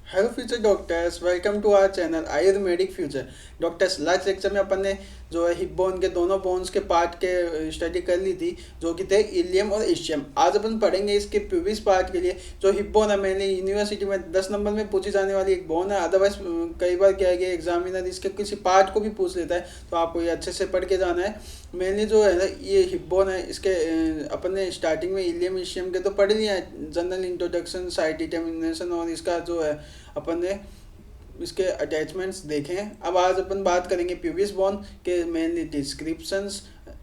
Hello future doctors, welcome to our channel Ayurvedic future doctors. Last lecture में अपन ने जो है हिप बोन के दोनों बोन्स के पार्ट के स्टडी कर ली थी, जो कि थे इलियम और इशियम। आज अपन पढ़ेंगे इसके प्यूबिस पार्ट के लिए। जो हिप बोन है, मैंने यूनिवर्सिटी में 10 नंबर में पूछी जाने वाली एक बोन है। अदरवाइज कई बार क्या है कि एग्जामिनर इसके किसी पार्ट को भी पूछ लेता है, तो आपको ये अच्छे से पढ़ के जाना है। मेनली जो है ना, ये हिप बोन है, इसके अपन ने स्टार्टिंग में इलियम इशियम के तो पढ़ लिया है, जनरल इंट्रोडक्शन, साइट डिटर्मिनेशन, और इसका जो है अपन ने इसके अटैचमेंट्स देखे हैं। अब आज अपन बात करेंगे प्यूबिस बोन के मेनली डिस्क्रिप्शंस,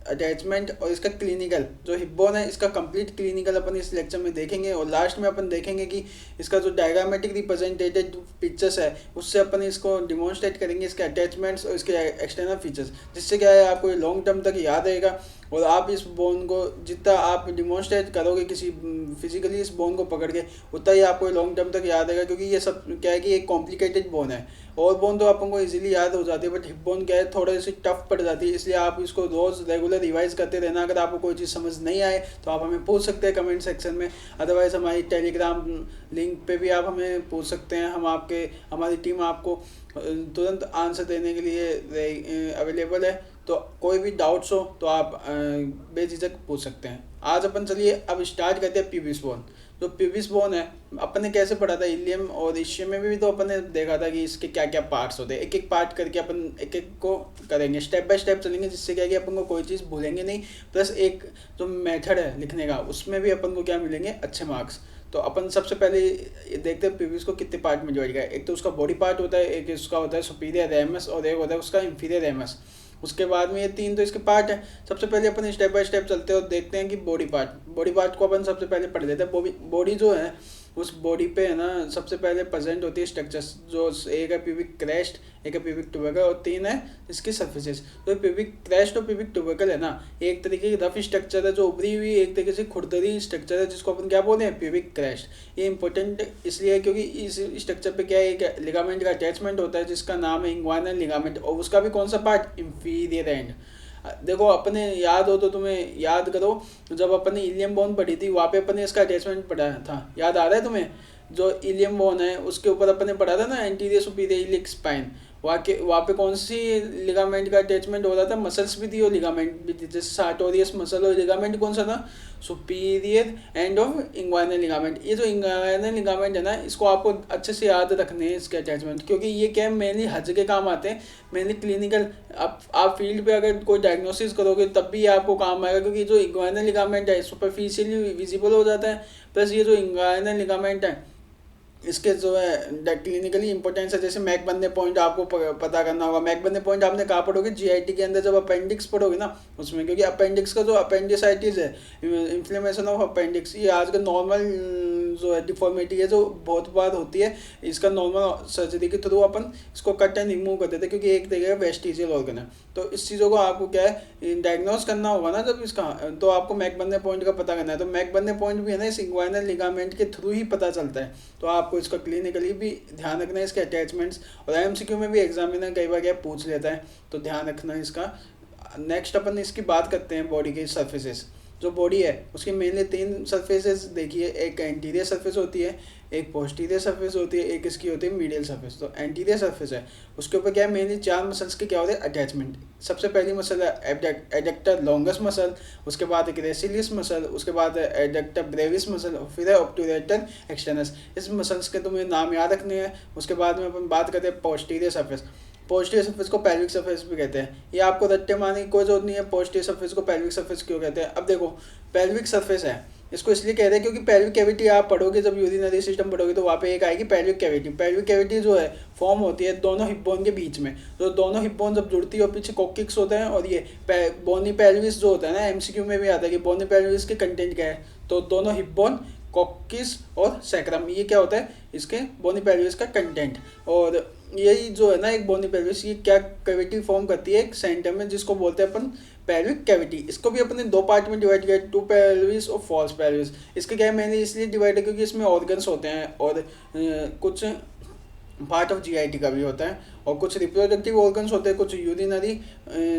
अटैचमेंट और इसका क्लिनिकल। जो हिप बोन है, इसका कंप्लीट क्लिनिकल अपन इस लेक्चर में देखेंगे, और लास्ट में अपन देखेंगे कि इसका जो डायग्रामेटिक रिप्रेजेंटेटेड पिक्चर्स है, उससे अपन इसको डिमॉन्स्ट्रेट करेंगे, इसके अटैचमेंट्स और इसके एक्सटर्नल फीचर्स, जिससे क्या है आपको लॉन्ग टर्म तक याद रहेगा। और आप इस बोन को जितना आप डिमॉन्स्ट्रेट करोगे किसी फिजिकली इस बोन को पकड़ के, उतना ही आपको लॉन्ग टर्म तक याद रहेगा। क्योंकि ये सब क्या है कि एक कॉम्प्लिकेटेड बोन है। और बोन तो अपन को इजीली याद हो जाती है, बट हिप बोन क्या है, थोड़ी सी टफ पड़ जाती है। इसलिए आप इसको रोज़ रेगुलर रिवाइज करते रहना। अगर आपको कोई चीज़ समझ नहीं आए तो आप हमें पूछ सकते हैं कमेंट सेक्शन में। अदरवाइज हमारी टेलीग्राम लिंक पे भी आप हमें पूछ सकते हैं। हमारी टीम आपको तुरंत आंसर देने के लिए अवेलेबल है। तो कोई भी डाउट्स हो तो आप बेझिझक पूछ सकते हैं। आज अपन चलिए अब स्टार्ट करते हैं प्यूबिस बोन। जो प्यूबिस बोन है, अपन ने कैसे पढ़ा था, इलियम और इशियम में भी तो अपन ने देखा था कि इसके क्या क्या पार्ट्स होते हैं। एक एक पार्ट करके अपन एक एक को करेंगे, स्टेप बाय स्टेप चलेंगे, जिससे क्या कि अपन को कोई चीज़ भूलेंगे नहीं। प्लस एक जो मेथड है लिखने का, उसमें भी अपन को क्या मिलेंगे, अच्छे मार्क्स। तो अपन सबसे पहले ये देखते हैं प्यूबिस को कितने पार्ट में डिवाइड किया है। एक तो उसका बॉडी पार्ट होता है, एक उसका होता है सुपीरियर रेमस, और एक होता है उसका इंफीरियर रेमस। उसके बाद में ये तीन तो इसके पार्ट है। सबसे पहले अपन स्टेप बाय स्टेप चलते हैं और देखते हैं कि बॉडी पार्ट को अपन सबसे पहले पढ़ लेते हैं। बॉडी जो है, उस बॉडी पे है ना, सबसे पहले प्रेजेंट होती है स्ट्रक्चर्स। जो एक है प्यूबिक क्रेस्ट, एक है प्यूबिक ट्यूबरकल, और तीन है इसकी सर्फेसेस। तो प्यूबिक क्रेस्ट और प्यूबिक ट्यूबरकल है ना, एक तरीके की रफ स्ट्रक्चर है जो उभरी हुई एक तरीके से खुरदरी स्ट्रक्चर है, जिसको अपन क्या बोलते हैं, प्यूबिक क्रेस्ट। ये इंपॉर्टेंट इसलिए है क्योंकि इस स्ट्रक्चर पे क्या है, एक लिगामेंट का अटैचमेंट होता है जिसका नाम है इंग्वाइनल लिगामेंट, और उसका भी कौन सा पार्ट, इंफीरियर एंड। देखो, अपने याद हो तो तुम्हें याद करो, जब अपने इलियम बोन पढ़ी थी वहाँ पे अपने इसका अटैचमेंट पढ़ा था, याद आ रहा है तुम्हें। जो इलियम बोन है उसके ऊपर अपने पढ़ा था ना, एंटीरियर सुपीरियर इलिक स्पाइन। वहाँ पे कौन सी लिगामेंट का अटैचमेंट हो रहा था, मसल्स भी थी और लिगामेंट भी थी। जैसे सार्टोरियस मसल, और लिगामेंट कौन सा था, superior end of inguinal ligament. ये जो इंग्वाइनल लिगामेंट है ना, इसको आपको अच्छे से याद रखने हैं इसके अटैचमेंट, क्योंकि ये क्या है, मेनली हर जगह काम आते हैं। मेनली क्लिनिकल, आप फील्ड पे अगर कोई डायग्नोसिस करोगे तब भी ये आपको काम आएगा, क्योंकि जो इंग्वाइनल लिगामेंट है सुपरफिशियली विजिबल हो जाता है। प्लस ये जो इंग्वाइनल लिगामेंट है, इसके जो है क्लिनिकली इंपॉर्टेंस है। जैसे मैक बंदे पॉइंट आपको पता करना होगा। मैक बंदे पॉइंट आपने कहाँ पढ़ोगे, जीआईटी के अंदर जब अपेंडिक्स पढ़ोगे ना, उसमें। क्योंकि अपेंडिक्स का जो अपेंडिसाइटिस है, इन्फ्लेमेशन ऑफ अपेंडिक्स, ये आज का नॉर्मल जो है डिफॉर्मिटी है, जो बहुत बार होती है। इसका नॉर्मल सर्जरी के थ्रू अपन इसको कट एंड रिमूव कर देते हैं, क्योंकि एक तरीके का वेस्टिजियल ऑर्गन है। तो इस चीज़ों को आपको क्या है, डायग्नोस करना होगा ना जब इसका, तो आपको मैक बंदे पॉइंट का पता करना है। तो मैक बंदे पॉइंट भी है ना, इस इंग्वाइनल लिगामेंट के थ्रू ही पता चलता है। तो आपको इसका क्लिनिकली भी ध्यान रखना है, इसके अटैचमेंट्स। और एमसीक्यू में भी एग्जामिनर कई बार क्या पूछ लेता है, तो ध्यान रखना है इसका। नेक्स्ट अपन इसकी बात करते हैं बॉडी के सर्फेसेस। जो बॉडी है उसकी मेनली तीन सरफेसेस देखिए, एक एंटीरियर सरफेस होती है, एक पोस्टीरियर सरफेस होती है, एक इसकी होती है मीडियल सरफेस। तो एंटीरियर सरफेस है, उसके ऊपर क्या है, मेनली चार मसल्स के क्या होते हैं, अटैचमेंट। सबसे पहली मसल है एडेक्टर लॉन्गस मसल, उसके बाद एक रेसिलियस मसल, उसके बाद एडेक्टर ब्रेविस मसल, और फिर है ऑब्टूरेटर एक्सटर्नस। इस मसल्स के तुम्हें नाम याद रखने हैं। उसके बाद में अपन बात करते हैं पोस्टीरियर सरफेस। पोस्टीरियर सरफेस को पेल्विक सरफेस भी कहते हैं। ये आपको रट्टे मारने की कोई जरूरत नहीं है, पोस्टीरियर सरफेस को पेल्विक सरफेस क्यों कहते हैं। अब देखो, पेल्विक सरफेस है, इसको इसलिए कहते हैं क्योंकि पेल्विक कैविटी आप पढ़ोगे, जब यूरिनरी सिस्टम पढ़ोगे तो वहाँ पे एक आएगी पेल्विक कैविटी। पेल्विक कैविटी जो है फॉर्म होती है दोनों हिप बोन के बीच में। तो दोनों हिप बोन जब जुड़ती है और पीछे कोक्किक्स होते हैं, और ये बोनी पेल्विस जो होता है ना, एमसीक्यू में भी आता है कि बोनी पेल्विस के कंटेंट क्या है। तो दोनों हिप बोन, कोक्किस और सैक्रम, ये क्या होता है, इसके बोनी पेल्विस का कंटेंट। और यही जो है ना, एक बोनी पेल्विस, ये क्या कैविटी फॉर्म करती है एक सेंटर में, जिसको बोलते हैं अपन पेल्विक कैविटी। इसको भी अपने दो पार्ट में डिवाइड किया है, टू पेल्विस और फॉल्स पेल्विस। इसके क्या है, मैंने इसलिए डिवाइड है क्योंकि इसमें ऑर्गन्स होते हैं, और कुछ पार्ट ऑफ जीआईटी का भी होता है, और कुछ रिप्रोडक्टिव ऑर्गन्स होते हैं, कुछ यूरिनरी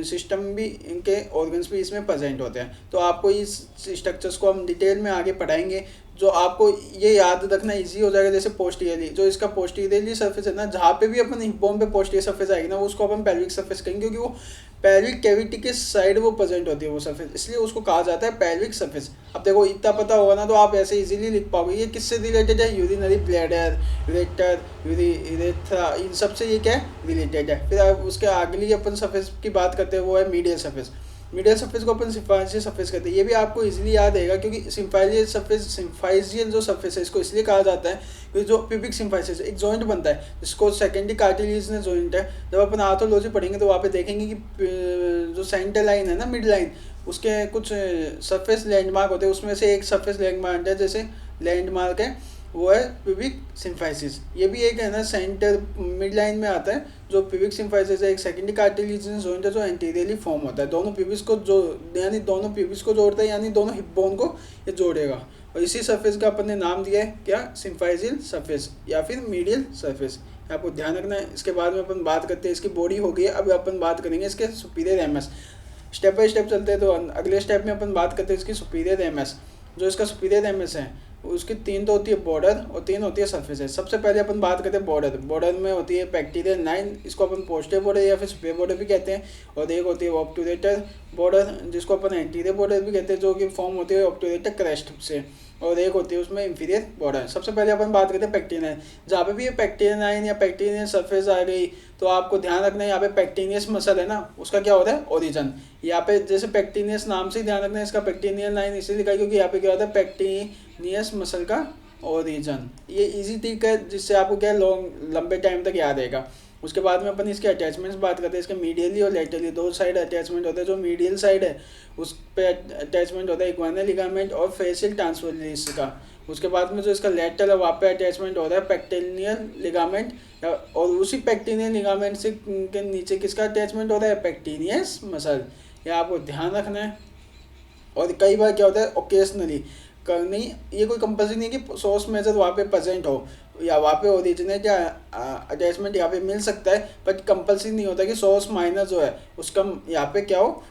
सिस्टम भी, इनके ऑर्गन्स भी इसमें प्रेजेंट होते हैं। तो आपको इस स्ट्रक्चर्स को हम डिटेल में आगे पढ़ाएंगे। जो आपको ये याद रखना इजी हो जाएगा, जैसे पोस्टीरियरली, जो इसका पोस्टीरियरली सरफेस है ना, जहाँ पे भी अपन हिप बोन पे पोस्टीरियर सरफेस आएगी ना, उसको अपन पेल्विक सरफेस कहेंगे, क्योंकि वो पेल्विक कैविटी के साइड वो प्रेजेंट होती है वो सरफेस, इसलिए उसको कहा जाता है पेल्विक सरफेस। अब देखो इतना पता होगा ना तो आप ऐसे इजीली लिख पाओगे। ये किससे रिलेटेड है? यूरिनरी ब्लैडर, यूरेटर, यूरेथ्रा, इन सब से ये क्या है? रिलेटेड है। फिर उसके अगली अपन सरफेस की बात करते हैं, वो है मीडियल सरफेस। मीडियल सरफेस को अपन सिम्फाइजियल सरफेस कहते हैं। ये भी आपको इजीली याद रहेगा, क्योंकि सिम्फाइजियल जो सरफेस है इसको इसलिए कहा जाता है क्योंकि जो प्यूबिक सिम्फाइसिस एक जॉइंट बनता है जिसको सेकेंडरी कार्टिलेजिनस जॉइंट है। जब अपन आर्थोलॉजी पढ़ेंगे तो वहाँ पे देखेंगे कि जो सेंटर लाइन है ना, मिड लाइन, उसके कुछ सरफेस लैंडमार्क होते हैं, उसमें से एक सरफेस लैंडमार्क है, जैसे लैंडमार्क है वो है प्यूबिक सिम्फाइसिस। ये भी एक है ना सेंटर मिड लाइन में आता है। जो प्यूबिक सिम्फाइसिस है एक सेकेंडरी कार्टिलेजिनस जॉइंट है जो एंटीरियरली फॉर्म होता है, दोनों प्यूबिस को जो यानी दोनों प्यूबिस को जोड़ता है, यानी दोनों हिप बोन को ये जोड़ेगा। और इसी सरफेस का अपन ने नाम दिया है क्या? सिम्फाइजियल सरफेस या फिर मीडियल सरफेस। आपको ध्यान रखना है। इसके बाद में अपन बात करते हैं, इसकी बॉडी हो गई है, अब अपन बात करेंगे इसके superior MS. Step by step चलते हैं, तो अगले स्टेप में अपन बात करते हैं इसकी सुपीरियर एमएस। जो इसका सुपीरियर एमएस है उसकी 3 तो होती है बॉर्डर और 3 होती है सरफेस है। सबसे पहले अपन बात करते हैं बॉर्डर। बॉर्डर में होती है बैक्टीरियल लाइन, इसको अपन पोस्टीरियर बॉर्डर या फिर सुपीरियर बॉर्डर भी कहते हैं, और एक होती है ऑब्टूरेटर बॉर्डर जिसको अपन एंटीरियर बॉर्डर भी कहते हैं, जो कि फॉर्म होती है ऑब्टूरेटर क्रेस्ट से, और एक होती है उसमें इंफीरियर बॉर्डर। सबसे पहले अपन बात करते हैं पेक्टिनियन लाइन। जहाँ पे भी ये पेक्टिनियन लाइन या पेक्टिनियन सरफेस आ गई तो आपको ध्यान रखना है, यहाँ पे पेक्टिनियस मसल है ना, उसका क्या होता है? ओरिजन। यहाँ पे जैसे पेक्टिनियस नाम से ही ध्यान रखना है, इसका पेक्टिनियन लाइन इसलिए लिखा है क्योंकि यहाँ पे क्या होता है? पेक्टिनियस मसल का ओरिजन। ये इजी ट्रिक है जिससे आपको क्या लंबे टाइम तक याद रहेगा। उसके बाद में अपन इसके अटैचमेंट्स बात करते हैं। इसके मीडियली और लेटरली दो साइड अटैचमेंट होते हैं। जो मीडियल साइड है उस पे अटैचमेंट होता है इक्वाइनल लिगामेंट और फेशियल ट्रांसवर्स का। उसके बाद में जो इसका लेटरल है वहाँ पे अटैचमेंट होता है पेक्टिनियल लिगामेंट, और उसी पेक्टिनियल लिगामेंट से के नीचे किसका अटैचमेंट होता है? पेक्टिनियस मसल। यह आपको ध्यान रखना है। और कई बार क्या होता है ओकेजनली करनी, ये कोई कंपल्सरी नहीं कि सोर्स मेजर वहाँ पे प्रेजेंट हो या वहाँ पे ओरिजिनेट या अटैचमेंट यहाँ पे मिल सकता है, बट कंपल्सरी नहीं होता कि सोर्स माइनर जो है उसका यहाँ पे क्या हो?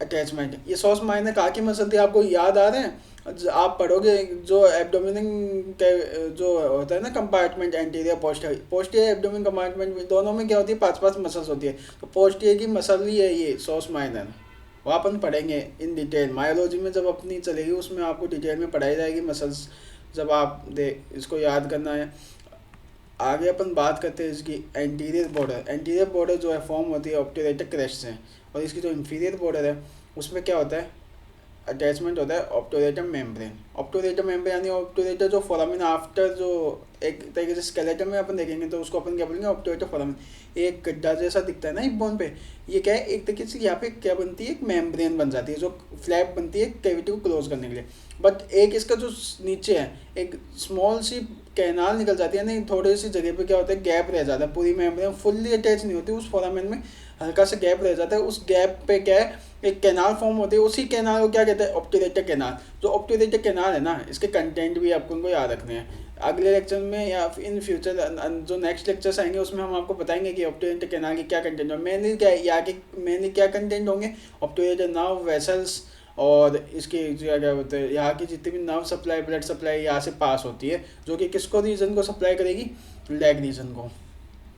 अटैचमेंट। ये सोर्स माइनर कहाँ की मसल थी आपको याद आ रहे हैं? आप पढ़ोगे जो एब्डोमिन के जो होता है ना compartment, anterior posterior abdomen compartment, दोनों में क्या होती है? 5-5 मसल्स होती है। तो पोस्टीरियर की मसल ही है ये सोर्स माइनर। वो अपन पढ़ेंगे इन डिटेल मायोलॉजी में, जब अपनी चलेगी उसमें आपको डिटेल में पढ़ाई जाएगी मसल्स, जब आप इसको याद करना है। आगे अपन बात करते हैं इसकी एंटीरियर बॉर्डर। एंटीरियर बॉर्डर जो है फॉर्म होती है ऑब्टूरेटर क्रेस्ट से, और इसकी जो इंफीरियर बॉर्डर है उसमें क्या होता है? अटैचमेंट होता है ऑब्टूरेटर मेम्ब्रेन। ऑब्टूरेटर मेम्ब्रेन यानी ऑब्टूरेटर जो फोरामिन आफ्टर जो एक तरीके से स्केलेटन में अपन देखेंगे तो उसको अपन क्या बोलेंगे? Obturator foramen. एक गड्ढा जैसा दिखता है ना हिप बोन पे, ये क्या है? एक तरीके से यहाँ पे क्या बनती है? एक मेम्ब्रेन बन जाती है जो फ्लैप बनती है कैविटी को क्लोज करने के लिए। बट एक इसका जो नीचे है एक स्मॉल सी कैनाल निकल जाती है, नहीं थोड़ी सी जगह पे क्या होता है? गैप रह जाता है। पूरी मेम्ब्रेन फुल्ली अटैच नहीं होती, उस फोरामिन में हल्का सा गैप रह जाता है। उस गैप पे क्या है? एक कैनाल फॉर्म होती है। उसी कैनाल को क्या कहते हैं? Obturator canal. जो ऑब्टूरेटर कैनाल है ना, इसके कंटेंट भी आपको उनको याद रखने हैं। अगले लेक्चर में या इन फ्यूचर जो नेक्स्ट लेक्चर्स आएंगे उसमें हम आपको बताएंगे कि ऑब्टूरेटर कैनाल के क्या कंटेंट होंगे। मेनली क्या कंटेंट होंगे? ऑब्टूरेटर नर्व, वेसल्स, और इसके क्या बोलते हैं यहाँ की जितनी भी नर्व सप्लाई, ब्लड सप्लाई यहाँ से पास होती है, जो कि किसको रीजन को सप्लाई करेगी? लेग रीजन को,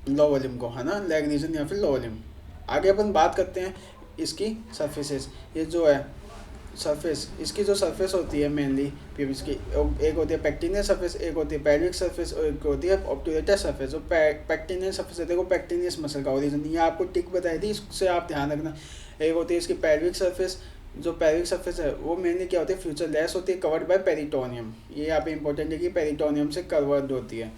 लोअर लिम्ब को, है ना, लेग रीजन या फिर लोअर लिम्ब। आगे अपन बात करते हैं इसकी सरफेसेस। ये जो है सरफेस, इसकी जो सरफेस होती है मेनली प्यूबिस की, एक होती है पेक्टिनियल सरफेस, एक होती है पेल्विक सरफेस, और एक होती है ऑब्टूरेटर सरफेस। जो पेक्टिनियल सरफेस है देखो, पेक्टिनियस मसल का ओरिजिन ये आपको टिक बताई थी, इससे आप ध्यान रखना। एक होती है इसकी पेल्विक सरफेस। जो पेल्विक सरफेस है वो मेनली क्या होती है? फ्यूचर लेस होती है, कवर्ड बाय पेरिटोनियम। ये यहाँ पे इंपॉर्टेंट है कि पेरिटोनियम से कवर्ड होती है।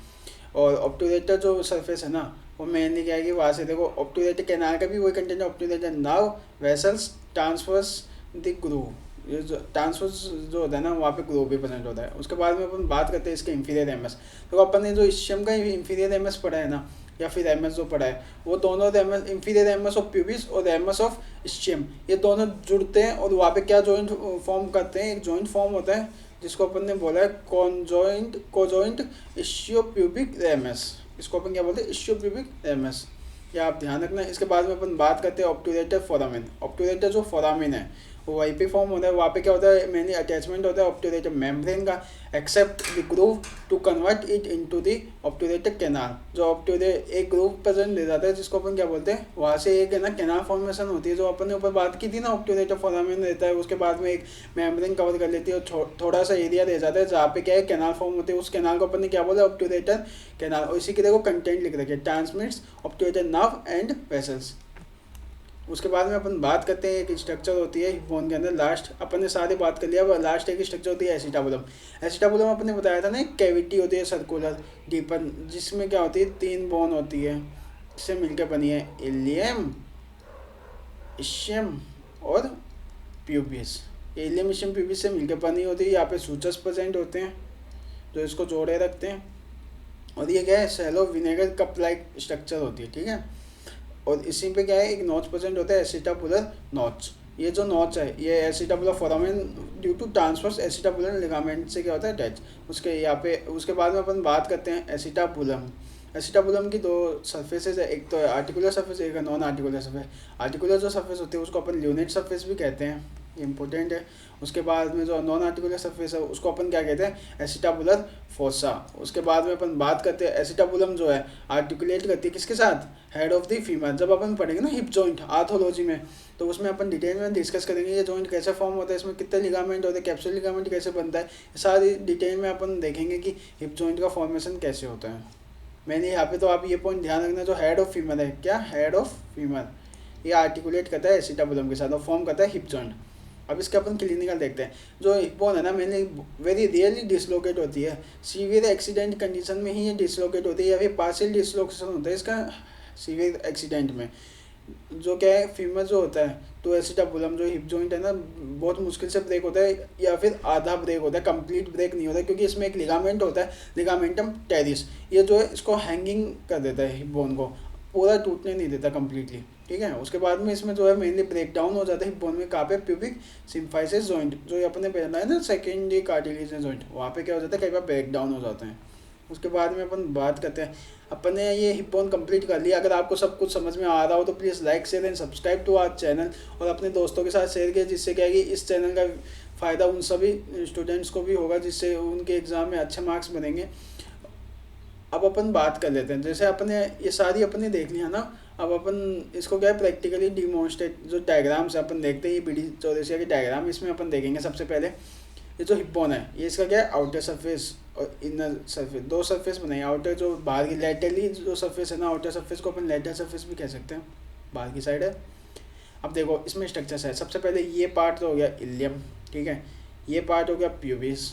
और ऑब्टूरेटर जो सरफेस है ना वो मेनली क्या है कि वहाँ से देखो ऑब्टूरेटर कैनाल का भी वही कंटेंट है। Obturator nerve, vessels, transverse the groove. ये जो ट्रांसवर्स जो होता है ना वहाँ पे ग्रूव भी प्रेजेंट होता है। उसके बाद में अपन बात करते हैं इसके इंफीरियर एमएस। तो अपन ने जो इस्चियम का इंफीरियर एमएस पढ़ा है ना, या फिर एमएस जो पढ़ा है, वो दोनों MS, inferior MS of pubis और एमएस ऑफ इस्चियम, ये दोनों जुड़ते हैं और वहाँ पे क्या जॉइंट फॉर्म करते हैं? एक जॉइंट फॉर्म होता है जिसको अपन ने बोला है कोजॉइंट इस्चियोप्यूबिक रेमस। इसको अपन क्या बोलते हैं? इस्चियोप्यूबिक रेमस। या आप ध्यान रखना। इसके बाद में अपन बात करते हैं ऑब्टूरेटर फोरामिन। ऑब्टूरेटर जो फोरामिन है वो वहीं पे फॉर्म होता है। वहाँ पे क्या होता है, मेनली अटैचमेंट होता है ऑब्टूरेटर मेम्ब्रेन का, except the groove to convert it into the obturator canal. जो ऑब्टूरेटर एक ग्रूव प्रेजेंट दे जाता है जिसको अपन क्या बोलते हैं, वहाँ से एक है ना कैनाल फॉर्मेशन होती है, जो अपन ने ऊपर बात की थी ना, ऑब्टूरेटर फोरामेन रहता है, उसके बाद में एक मेम्ब्रेन कवर कर लेती है और थोड़ा सा एरिया रह जाता है जहाँ पे क्या है कैनाल फॉर्म होती है। उस कैनाल को अपन ने क्या बोला, ऑब्टूरेटर कैनाल। और इसी के देखो कंटेंट लिख रखे, transmits obturator nerve and vessels. उसके बाद में अपन बात करते हैं, एक स्ट्रक्चर होती है बोन के अंदर, लास्ट अपन ने सारी बात कर लिया। अब लास्ट एक स्ट्रक्चर होती है एसिटाबुलम। एसिटाबुलम अपन ने बताया था ना, एक कैविटी होती है सर्कुलर डीपर, जिसमें क्या होती है, 3 बोन होती है, इससे मिलकर बनी है इलियम, इशियम और प्यूबिस। इलियम इशियम प्यूबिस से मिलकर बनी होती है। यहाँ पे सूचस प्रेजेंट होते हैं जो इसको जोड़े रखते हैं। और ये क्या है, shallow vinegar cup like structure होती है, ठीक है। और इसी पे क्या है, एक नॉच प्रेजेंट होता है, एसिटाबुलर नॉच। ये जो नॉच है ये acetabular foramen due to transverse acetabular ligament से क्या होता है, अटैच। उसके यहाँ पे उसके बाद में अपन बात करते हैं एसिटाबुलम। एसिटाबुलम की 2 सर्फेसेज है, एक तो है आर्टिकुलर सर्फेस, एक है नॉन आर्टिकुलर सर्फेस। आर्टिकुलर जो सर्फेस होती है उसको अपन ल्यूनेट सर्फेस भी कहते हैं, इंपॉर्टेंट है। उसके बाद में जो नॉन आर्टिकुलर सरफेस है उसको अपन क्या कहते हैं, एसिटाबुलर फोसा। उसके बाद में अपन बात करते हैं, एसिटाबुलम जो है आर्टिकुलेट करती है किसके साथ, हेड ऑफ द फीमर। जब अपन पढ़ेंगे ना हिप जॉइंट आर्थोलॉजी में, तो उसमें अपन डिटेल में डिस्कस करेंगे ये जॉइंट कैसे फॉर्म होता है, इसमें कितने लिगामेंट होते हैं, कैप्सुल लिगामेंट कैसे बनता है, सारी डिटेल में अपन देखेंगे कि हिप जॉइंट का फॉर्मेशन कैसे होता है। मैंने यहाँ पे तो आप ये पॉइंट ध्यान रखना, जो हेड ऑफ फीमर है, क्या हेड ऑफ फीमर, ये आर्टिकुलेट करता है एसिटाबुलम के साथ और फॉर्म करता है हिप जॉइंट। अब इसके अपन क्लिनिकल देखते हैं। जो हिप बोन है ना, मैंने वेरी रियरली डिसलोकेट होती है, सीवियर एक्सीडेंट कंडीशन में ही ये डिसलोकेट होती है, या फिर पार्शियल डिसलोकेशन होता है इसका सीवियर एक्सीडेंट में। जो क्या है, फीमर जो होता है तो एसिटाबुलम जो हिप जॉइंट है ना, बहुत मुश्किल से ब्रेक होता है, या फिर आधा ब्रेक होता है, कंप्लीट ब्रेक नहीं होता, क्योंकि इसमें एक लिगामेंट होता है, लिगामेंटम टेरिस। ये जो है इसको हैंगिंग कर देता है हिप बोन को, पूरा टूटने नहीं देता कम्प्लीटली, ठीक है। उसके बाद में इसमें जो है मेनली ब्रेक डाउन हो जाता है हिप बोन में, कहाँ पे, प्यूबिक सिम्फाइसिस जॉइंट, जो अपने पहना है ना सेकेंडरी कार्टिलेजियस जॉइंट, वहाँ पे क्या हो जाता है, कई बार ब्रेक डाउन हो जाते हैं। उसके बाद में अपन बात करते हैं, अपन ने ये हिप बोन कंप्लीट कर लिया। अगर आपको सब कुछ समझ में आ रहा हो तो please like share and subscribe to our channel, और अपने दोस्तों के साथ शेयर किया, जिससे क्या है कि इस चैनल का फ़ायदा उन सभी स्टूडेंट्स को भी होगा, जिससे उनके एग्ज़ाम में अच्छे मार्क्स बनेंगे। अब अपन बात कर लेते हैं, जैसे अपने ये सारी अपने देख लिया ना, अब अपन इसको क्या है प्रैक्टिकली डिमॉन्स्ट्रेट, जो डायग्राम्स अपन देखते हैं, ये बीडी चौरसिया के डायग्राम, इसमें अपन देखेंगे। सबसे पहले ये जो हिप बोन है, ये इसका क्या है, आउटर सरफेस और इनर सरफेस, 2 सरफेस बनाए। आउटर जो बाहर की लैटरली जो सरफेस है ना, आउटर सरफेस को अपन लैटर सरफेस भी कह सकते हैं, बाहर की साइड है। अब देखो इसमें स्ट्रक्चर्स है, सबसे पहले ये पार्ट तो हो गया इलियम, ठीक है, ये पार्ट हो गया प्यूबिस,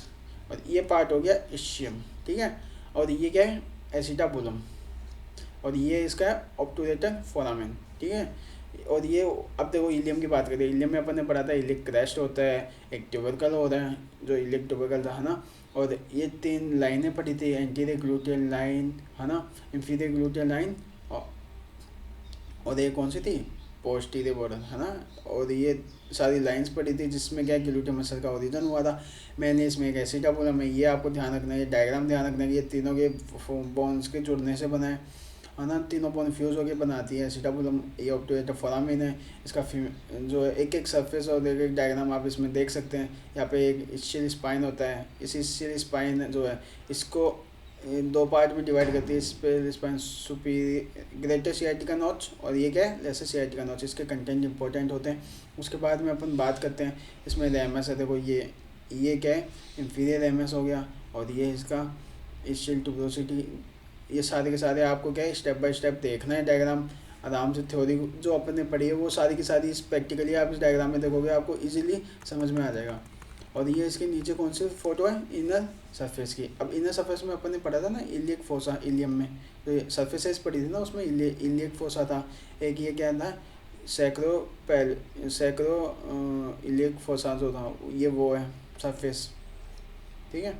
और ये पार्ट हो गया इशियम, ठीक है। और ये क्या है, एसिटाबुलम, और ये इसका ऑब्टूरेटर फोरामेन, ठीक है। और ये अब देखो इलियम की बात करें, इलियम में अपन ने पढ़ा था इलिक क्रेस्ट होता है, एक ट्यूबरकल हो रहा है जो इलिक ट्यूबरकल था, है ना। और ये 3 लाइनें पढ़ी थी, एंटीरियर ग्लूटियल लाइन, है ना, इंफीरियर ग्लूटियल लाइन, और ये कौन सी थी, पोस्टीरियर बॉर्डर, है ना। और ये सारी लाइंस पढ़ी थी, जिसमें क्या ग्लूटियम मसल का ओरिजिन हुआ था। मैंने इसमें एक एसिटाबुलम है, ये आपको ध्यान रखना है, ये डायग्राम ध्यान रखना है, ये तीनों के बोन्स के जुड़ने से बना है ना, तीनों बोन फ्यूज होकर बनाती है एसिटाबुलम। ये ऑब्टूरेटर फोरामेन है, इसका जो है एक सरफेस और एक डायग्राम आप इसमें देख सकते हैं। यहाँ पे एक इस्चियल स्पाइन होता है, इस इस्चियल स्पाइन जो है इसको 2 पार्ट में डिवाइड करती है, spell spine superior greater sciatica notch, और ये क्या है, लेसर सियाटिका नॉच। इसके कंटेंट इंपॉर्टेंट होते हैं। उसके बाद में अपन बात करते हैं, इसमें लेमस है, देखो ये क्या है, इंफीरियर लेमस हो गया, और ये इसका इस्चियल ट्यूबरोसिटी। ये सारे के सारे आपको क्या है स्टेप बाय स्टेप देखना है डायग्राम, आराम से थ्योरी जो अपन ने पढ़ी है वो सारी की सारी इस प्रैक्टिकली आप इस डायग्राम में देखोगे, आपको इजीली समझ में आ जाएगा। और ये इसके नीचे कौन सी फोटो है, इनर सरफेस की। अब इनर सरफेस में अपन ने पढ़ा था ना इलियक फोसा, इलियम में तो सरफेसेस पढ़ी थी ना, उसमें इलियक फोसा था, एक ये क्या था, सैक्रो इलियक फोसा जो था, ये वो है सरफेस, ठीक है।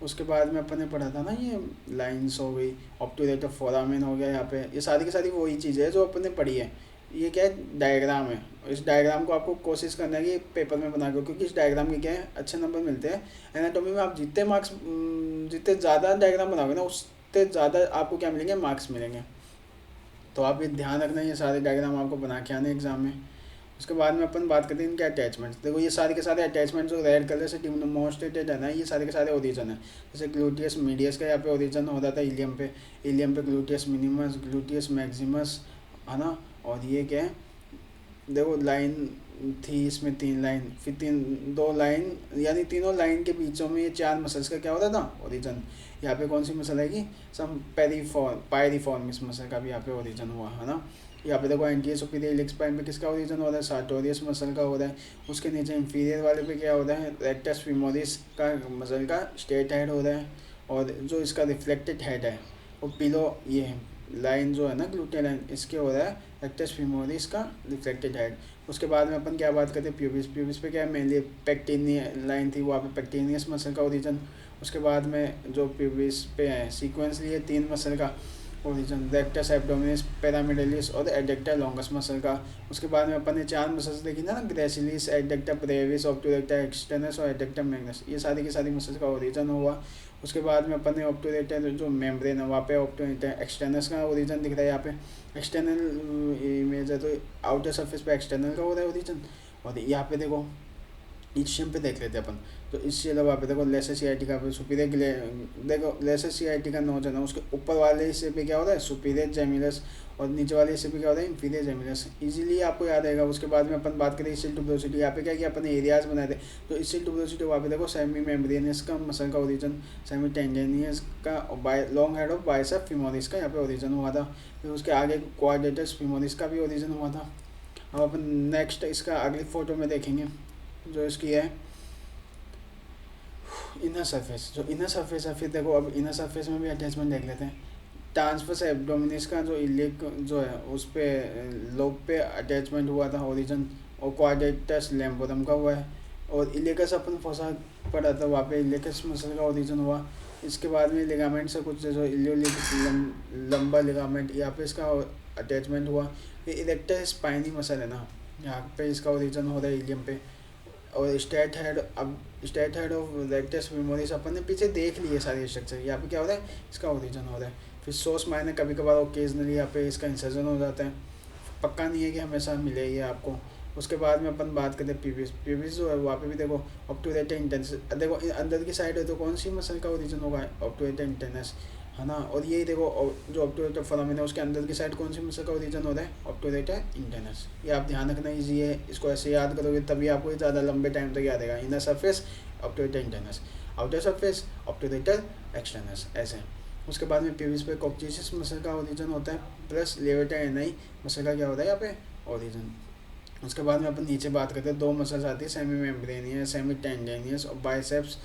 उसके बाद में अपन ने पढ़ा था ना ये लाइंस हो गई, ऑब्टूरेटर फोरामेन हो गया, यहाँ पे ये सारी की सारी वही चीज़ें हैं जो अपन ने पढ़ी है। ये क्या है, डायग्राम है। इस डायग्राम को आपको कोशिश करना है कि पेपर में बना के, क्योंकि इस डायग्राम के क्या है अच्छे नंबर मिलते हैं। एनाटॉमी में आप जितने ज़्यादा डायग्राम बनाओगे ना, उससे ज़्यादा आपको क्या मिलेंगे, मार्क्स मिलेंगे। तो आप ये ध्यान रखना, ये सारे डायग्राम आपको बना के आने एग्ज़ाम में। उसके बाद में अपन बात करते हैं इनके अटैचमेंट्स। देखो ये सारे के सारे अटैचमेंट्स जो रेड कलर से डिमॉन्स्ट्रेटेड है ना, ये सारे के सारे ओरिजिन है। जैसे ग्लूटियस मीडियस का यहाँ पे ओरिजिन हो जाता है इलियम पे ग्लूटियस मिनिमस, ग्लूटियस मैक्सिमस, है ना। और ये क्या है, देखो लाइन थी इसमें 3 लाइन, फिर 2 लाइन, यानी तीनों लाइन के बीचों में ये 4 मसल्स का क्या होता था, ओरिजिन। यहाँ पे कौन सी मसल आएगी, सम पायरिफॉर्मिस मसल का भी यहाँ पे ओरिजिन हुआ, है ना। यहाँ पे देखो एंटीरियर सुपीरियर इलिक स्पाइन पे किसका ओरिजिन हो रहा है, सार्टोरियस मसल का हो रहा है। उसके नीचे इंफीरियर वाले पे क्या हो रहा है, रेक्टस फीमोरिस का मसल का स्ट्रेट हेड हो रहा है। और जो इसका रिफ्लेक्टेड हेड है वो पिलो, ये लाइन जो है ना ग्लूटियल लाइन, इसके हो रहा है रेक्टस फीमोरिस का रिफ्लेक्टेड हेड। उसके बाद में अपन क्या बात करते हैं, प्यूबिस पे क्या है, मेनली पेक्टिनिया लाइन थी, वहाँ पे पेक्टिनियस मसल का ओरिजिन। उसके बाद में जो प्यूबिस पे है सीक्वेंसली ये 3 मसल का ओरिजिन, रेक्टस एब्डोमिनिस, पिरामिडलिस और एडेक्टर लॉन्गस मसल का। उसके बाद में अपन ने 4 मसल्स देखी ना, ग्रेसिलिस, एडेक्टर ब्रेविस, ऑब्टूरेक्टर एक्सटर्नस और एडेक्टर मैग्नस, ये सारी की सारी मसल्स का ओरिजिन हुआ। उसके बाद में अपन ने ऑब्टूरेक्टर जो मेम्ब्रेन है वहाँ पे ऑब्टूरेक्टर एक्सटर्नस का ओरिजिन दिख रहा है। यहाँ पे एक्सटर्नल इमेज है तो आउटर सरफेस पे एक्सटर्नल का हो रहा है ओरिजिन। और यहाँ पे देखो इशियम पे देख लेते हैं अपन, तो इसके अलावा पे देखो लेसर सियाटिका पे सुपीरियर, देखो लेसर सियाटिका नोज है ना, उसके ऊपर वाले हिस्से पे क्या होता है, सुपीरियर जेमिनस, और नीचे वाले हिस्से पे क्या होता है, इंफीरियर जेमिनस। इजीली आपको याद आएगा। उसके बाद में अपन बात करें इसिल ट्यूबरोसिटी, यहाँ पे क्या किया अपन एरियाज बनाए थे, तो इसिल ट्यूबरोसिटी वहाँ पे देखो सेमी मेम्ब्रेनियस का मसल का ओरिजिन, सेमी टेंडेनियस का, long head of bicep femoris का यहाँ पे ओरिजिन हुआ था। फिर उसके आगे क्वाड्रेटस फीमोरिस का भी ओरिजिन हुआ था। अब अपन नेक्स्ट इसका अगली फोटो में देखेंगे जो इसकी है इनर सरफेस। जो इनर सरफेस है, फिर देखो अब इनर सरफेस में भी अटैचमेंट देख लेते हैं। ट्रांसफर्स एब्डोमिनिस का जो इलिक जो है उस पर लोब पे अटैचमेंट हुआ था ओरिजिन, और क्वाड्रेटस लैम्बोरम का हुआ है। और इलेकस अपन फोसा पड़ा था, वहाँ पे इलेकस मसल का ओरिजिन हुआ। इसके बाद में लिगामेंट से कुछ जो इलियोलिक लंबा लिगामेंट, यहाँ पे इसका अटैचमेंट हुआ। फिर इरेक्टर स्पाइनी मसल है ना, यहाँ पे इसका ओरिजिन हो रहा है इलियम पे। और स्टेट हेड, अब straight head of rectus femoris अपन ने पीछे देख लिए सारे स्ट्रक्चर, यहाँ पे क्या हो रहा है, इसका ओरिजिन हो रहा है। फिर सोर्स माइनर कभी कभार ओकेजनली यहाँ पे इसका इंसर्जन हो जाता है, पक्का नहीं है कि हमेशा मिले ये आपको। उसके बाद में अपन बात करते हैं पीविस जो है वहाँ पे भी देखो ऑब्टूरेटर इंटेंस, देखो अंदर की साइड है तो कौन सी मसल का ओरिजिन होगा, ऑब्टूरेटर इंटेंस, है ना। और यही देखो जो ऑब्टूरेटर फोरामेन है उसके अंदर की साइड कौन सी मसल का ओरिजिन हो रहा है, ऑब्टूरेटर इंटरनस। ये आप ध्यान रखना ईजी है, इसको ऐसे याद करोगे तभी आपको ज़्यादा लंबे टाइम तक याद रहेगा। Inner surface obturator internus, outer surface obturator externus, ऐसे। उसके बाद में पीविस पे कॉक्चियस मसल का ओरिजिन होता है, प्लस लेवेटर एनआई मसल का क्या होता है यहाँ पे ओरिजिन। उसके बाद में अपन नीचे बात करते हैं, 2 मसल्स आती है, सेमी मेम्ब्रेनियस, सेमी टेंडेनियस और बाइसेप्स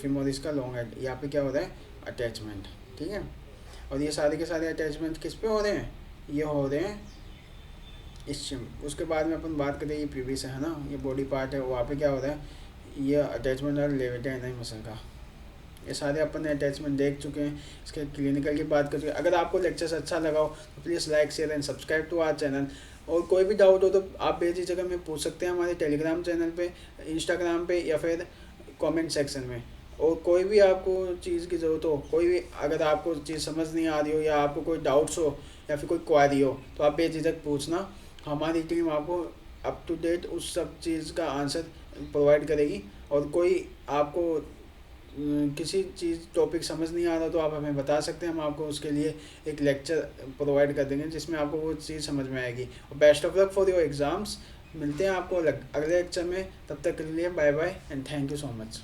फीमोरिस का लॉन्ग हेड। यहाँ पे क्या होता है, अटैचमेंट, ठीक है। और ये सारे के सारे अटैचमेंट किस पे हो रहे हैं, ये हो रहे हैं इस्चियम। उसके बाद में अपन बात करें ये प्यूबिस है ना, ये बॉडी पार्ट है, वहाँ पे क्या हो रहा है, ये अटैचमेंट और लेवेटर एनआई मसल का। ये सारे अपन ने अटैचमेंट देख चुके हैं। इसके क्लिनिकल की बात कर चुके हैं। अगर आपको लेक्चर्स अच्छा लगा हो तो please like share and subscribe to our channel. और कोई भी डाउट हो तो आप बेझिझक में पूछ सकते हैं हमारे टेलीग्राम चैनल पे, इंस्टाग्राम पे या फिर कमेंट सेक्शन में। और कोई भी आपको चीज़ की ज़रूरत हो, कोई भी अगर आपको चीज़ समझ नहीं आ रही हो या आपको कोई डाउट्स हो या फिर कोई क्वारी हो तो आप बेझिझक पूछना, हमारी टीम आपको अप टू डेट उस सब चीज़ का आंसर प्रोवाइड करेगी। और कोई आपको किसी चीज़ टॉपिक समझ नहीं आ रहा तो आप हमें बता सकते हैं, हम आपको उसके लिए एक लेक्चर प्रोवाइड कर देंगे जिसमें आपको वो चीज़ समझ में आएगी। और best of luck for your exams. मिलते हैं आपको अगले लेक्चर में, तब तक के लिए bye bye and thank you so much.